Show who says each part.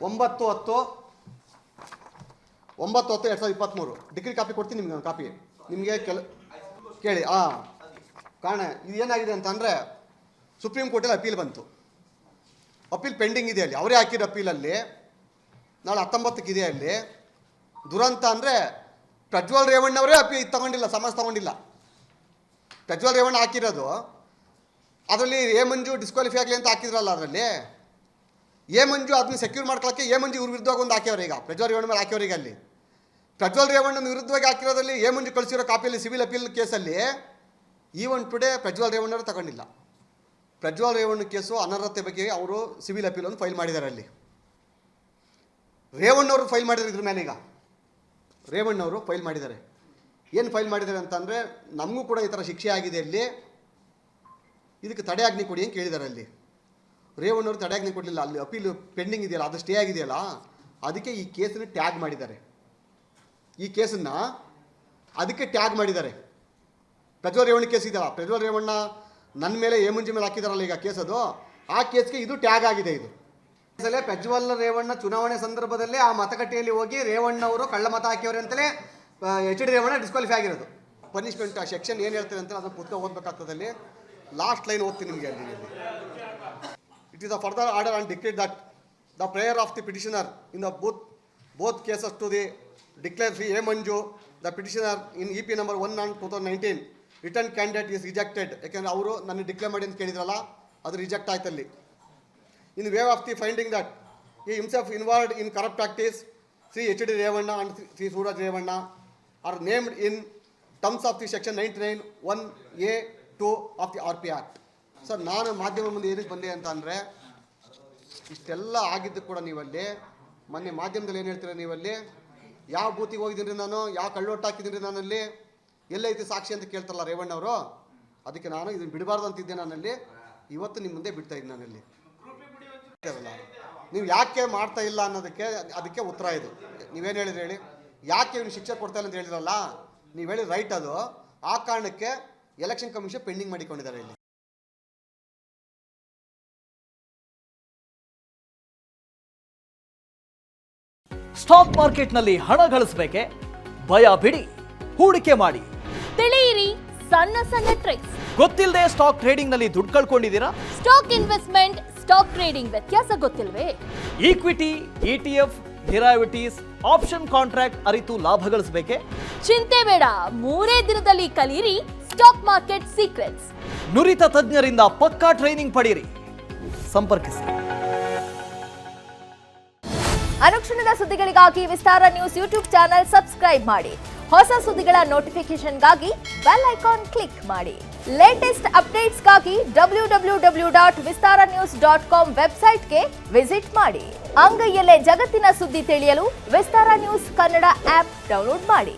Speaker 1: 9/10/2023 degree copy ಕೊಡ್ತೀನಿ ನಿಮಗೆ. ಒಂದು ಕಾಪಿ ನಿಮಗೆ ಕೇಳಿ. ಕಾರಣ ಇದು ಏನಾಗಿದೆ ಅಂತಂದರೆ ಸುಪ್ರೀಂ ಕೋರ್ಟಲ್ಲಿ ಅಪೀಲ್ ಬಂತು. ಅಪೀಲ್ ಪೆಂಡಿಂಗ್ ಇದೆ ಅಲ್ಲಿ. ಅವರೇ ಹಾಕಿರೋ ಅಪೀಲಲ್ಲಿ ನಾಳೆ 19ಕ್ಕೆ ಇದೆ ಅಲ್ಲಿ. ದುರಂತ ಅಂದರೆ ಪ್ರಜ್ವಲ್ ರೇವಣ್ಣವರೇ ಅಪೀಲ್ ತಗೊಂಡಿಲ್ಲ, ಸಮನ್ಸ್ ತಗೊಂಡಿಲ್ಲ. ಪ್ರಜ್ವಲ್ ರೇವಣ್ಣ ಹಾಕಿರೋದು ಅದರಲ್ಲಿ ಎ ಮಂಜು ಡಿಸ್ಕ್ವಾಲಿಫೈ ಆಗಲಿ ಅಂತ ಹಾಕಿದ್ರಲ್ಲ. ಅದರಲ್ಲಿ ಎ ಮಂಜು ಅದನ್ನ ಸೆಕ್ಯೂರ್ ಮಾಡ್ಕೊಳ್ಳೋಕ್ಕೆ ಎ ಮಂಜು ಇವ್ರ ವಿರುದ್ಧವಾಗಿ ಒಂದು ಹಾಕ್ಯವ್ರೆ. ಈಗ ಪ್ರಜ್ವಲ್ ರೇವಣ್ಣ ಮೇಲೆ ಹಾಕ್ಯವ್ರಿಗೆ ಅಲ್ಲಿ ಪ್ರಜ್ವಲ್ ರೇವಣ್ಣನ ವಿರುದ್ಧವಾಗಿ ಹಾಕಿರೋದ್ರಲ್ಲಿ ಎ ಮಂಜು ಕಳಿಸಿರೋ ಕಾಪಿಯಲ್ಲಿ ಸಿವಿಲ್ ಅಪೀಲ್ ಕೇಸಲ್ಲಿ ಈವನ್ ಟುಡೇ ಪ್ರಜ್ವಲ್ ರೇವಣ್ಣವರು ತಗೊಂಡಿಲ್ಲ. ಪ್ರಜ್ವಲ್ ರೇವಣ್ಣ ಕೇಸು ಅನರ್ಹತೆ ಬಗ್ಗೆ ಅವರು ಸಿವಿಲ್ ಅಪೀಲನ್ನು ಫೈಲ್ ಮಾಡಿದ್ದಾರೆ. ಅಲ್ಲಿ ರೇವಣ್ಣವರು ಫೈಲ್ ಮಾಡಿದ್ದಾರೆ. ಇದ್ರ ಮೇಲೆ ಈಗ ರೇವಣ್ಣವರು ಫೈಲ್ ಮಾಡಿದ್ದಾರೆ. ಏನು ಫೈಲ್ ಮಾಡಿದ್ದಾರೆ ಅಂತಂದರೆ ನಮಗೂ ಕೂಡ ಈ ಥರ ಶಿಕ್ಷೆ ಆಗಿದೆ, ಅಲ್ಲಿ ಇದಕ್ಕೆ ತಡೆಯಾಜ್ಞೆ ಕೊಡಿ ಅಂತ ಕೇಳಿದ್ದಾರೆ. ಅಲ್ಲಿ ರೇವಣ್ಣವರು ತಡೆಯಾಜ್ಞೆ ಕೊಡಲಿಲ್ಲ. ಅಲ್ಲಿ ಅಪೀಲ್ ಪೆಂಡಿಂಗ್ ಇದೆಯಲ್ಲ, ಅದು ಸ್ಟೇ ಆಗಿದೆಯಲ್ಲ, ಅದಕ್ಕೆ ಈ ಕೇಸನ್ನು ಟ್ಯಾಗ್ ಮಾಡಿದ್ದಾರೆ. ಈ ಕೇಸನ್ನು ಅದಕ್ಕೆ ಟ್ಯಾಗ್ ಮಾಡಿದ್ದಾರೆ. ಪ್ರಜ್ವಲ್ ರೇವಣ್ಣ ಕೇಸ್ ಇದೆಯಲ್ಲ, ಪ್ರಜ್ವಲ್ ರೇವಣ್ಣ ನನ್ನ ಮೇಲೆ ಎ ಮಂಜು ಮೇಲೆ ಹಾಕಿದಾರಲ್ಲ ಈಗ ಕೇಸ್, ಅದು ಆ ಕೇಸ್ಗೆ ಇದು ಟ್ಯಾಗ್ ಆಗಿದೆ. ಇದು ಪ್ರಜ್ವಲ್ ರೇವಣ್ಣ ಚುನಾವಣೆ ಸಂದರ್ಭದಲ್ಲೇ ಆ ಮತಗಟ್ಟೆಯಲ್ಲಿ ಹೋಗಿ ರೇವಣ್ಣ ಅವರು ಕಳ್ಳ ಮತ ಹಾಕಿವ್ರೆ ಅಂತಲೇ ಎಚ್ ಡಿ ರೇವಣ್ಣ ಡಿಸ್ಕ್ವಾಲಿಫೈ ಆಗಿರೋದು. ಪನಿಷ್ಮೆಂಟ್ ಆ ಸೆಕ್ಷನ್ ಏನು ಹೇಳ್ತಾರೆ ಅಂತ ಅದನ್ನು ಪುಸ್ತಕ ಓದಬೇಕಾಗ್ತದಲ್ಲಿ. ಲಾಸ್ಟ್ ಲೈನ್ ಓದ್ತೀನಿ ನಿಮಗೆ. ಅಲ್ಲಿ it is a further order and declare that the prayer of the petitioner in the both cases to the declare Shri A Manju the petitioner in EP number 1/2019 return candidate is rejected. ಯಾಕೆಂದರೆ ಅವರು ನನ್ನ declare ಮಾಡಿ ಅಂತ ಕೇಳಿದ್ರಲ್ಲ, ಅದು reject ಆಯ್ತಲ್ಲಿ. In view of the finding that he himself involved in corrupt practice Shri H D Revanna and Shri Suraj Revanna are named in terms of the section 99(1)(a)(2) of the RP Act. Sir, ನಾನು ಮಾಧ್ಯಮ ಮುಂದೆ ಏನಕ್ಕೆ ಬಂದೆ ಅಂತ ಅಂದರೆ, ಇಷ್ಟೆಲ್ಲ ಆಗಿದ್ದು ಕೂಡ ನೀವಲ್ಲಿ ಮೊನ್ನೆ ಮಾಧ್ಯಮದಲ್ಲಿ ಏನು ಹೇಳ್ತೀರ, ನೀವಲ್ಲಿ ಯಾವ ಬೂತಿಗೆ ಹೋಗಿದ್ದೀನಿ ನಾನು, ಯಾವ ಕಳ್ಳೊಟ್ಟು ಹಾಕಿದ್ದೀನಿ ನಾನಲ್ಲಿ, ಎಲ್ಲೈತಿ ಸಾಕ್ಷಿ ಅಂತ ಕೇಳ್ತಾರಲ್ಲ ರೇವಣ್ಣವರು. ಅದಕ್ಕೆ ನಾನು ಇದನ್ನು ಬಿಡಬಾರ್ದು ಅಂತಿದ್ದೆ. ನಾನಲ್ಲಿ ಇವತ್ತು ನಿಮ್ಮ ಮುಂದೆ ಬಿಡ್ತಾ ಇದ್ದೀನಿ. ನಾನಲ್ಲಿ ನೀವು ಯಾಕೆ ಮಾಡ್ತಾ ಇಲ್ಲ ಅನ್ನೋದಕ್ಕೆ ಅದಕ್ಕೆ ಉತ್ತರ ಇದು. ನೀವೇನು ಹೇಳಿದ್ರಿ ಹೇಳಿ, ಯಾಕೆ ಇವ್ನು ಶಿಕ್ಷೆ ಕೊಡ್ತಾ ಇಲ್ಲ ಅಂತ ಹೇಳಿದ್ರಲ್ಲ, ನೀವು ಹೇಳಿ ರೈಟ್. ಅದು ಆ ಕಾರಣಕ್ಕೆ ಎಲೆಕ್ಷನ್ ಕಮಿಷನ್ ಪೆಂಡಿಂಗ್ ಮಾಡಿಕೊಂಡಿದ್ದಾರೆ. ಇಲ್ಲಿ
Speaker 2: ಸ್ಟಾಕ್ ಮಾರ್ಕೆಟ್ನಲ್ಲಿ ಹಣ ಗಳಿಸಬೇಕೆ? ಭಯ ಬಿಡಿ, ಹೂಡಿಕೆ ಮಾಡಿ.
Speaker 3: ತಿಳಿಯಿರಿ ಸಣ್ಣ ಸಣ್ಣ ಟ್ರಿಕ್ಸ್.
Speaker 2: ಗೊತ್ತಿಲ್ಲದೆ ಸ್ಟಾಕ್ ಟ್ರೇಡಿಂಗ್ ನಲ್ಲಿ ದುಡ್ಡು ಕಳ್ಕೊಂಡಿದ್ದೀರಾ?
Speaker 3: ಸ್ಟಾಕ್ ಇನ್ವೆಸ್ಟ್ಮೆಂಟ್, ಸ್ಟಾಕ್ ಟ್ರೇಡಿಂಗ್ ವ್ಯತ್ಯಾಸ ಗೊತ್ತಿಲ್ವೇ?
Speaker 2: Equity, ETF, derivatives, option contract ಅರಿತು ಲಾಭ ಗಳಿಸಬೇಕೆ?
Speaker 3: ಚಿಂತೆ ಬೇಡ, 3 ದಿನದಲ್ಲಿ ಕಲಿಯಿರಿ ಸ್ಟಾಕ್ ಮಾರ್ಕೆಟ್ ಸೀಕ್ರೆಟ್ಸ್.
Speaker 2: ನುರಿತ ತಜ್ಞರಿಂದ ಪಕ್ಕಾ ಟ್ರೈನಿಂಗ್ ಪಡೆಯಿರಿ. ಸಂಪರ್ಕಿಸಿ.
Speaker 3: ಅನುಕ್ಷಣದ ಸುದ್ದಿಗಳಿಗಾಗಿ ವಿಸ್ತಾರ ನ್ಯೂಸ್ ಯೂಟ್ಯೂಬ್ ಚಾನೆಲ್ ಸಬ್ಸ್ಕ್ರೈಬ್ ಮಾಡಿ. ಹೊಸ ಸುದ್ದಿಗಳ ನೋಟಿಫಿಕೇಶನ್ಗಾಗಿ ಬೆಲ್ ಐಕಾನ್ ಕ್ಲಿಕ್ ಮಾಡಿ. ಲೇಟೆಸ್ಟ್ ಅಪ್ಡೇಟ್ಸ್ಗಾಗಿ www.vistaranews.com ವೆಬ್ಸೈಟ್ಗೆ ವಿಸಿಟ್ ಮಾಡಿ. ಅಂಗೈಯಲ್ಲೇ ಜಗತ್ತಿನ ಸುದ್ದಿ ತಿಳಿಯಲು ವಿಸ್ತಾರ ನ್ಯೂಸ್ ಕನ್ನಡ ಆಪ್ ಡೌನ್ಲೋಡ್ ಮಾಡಿ.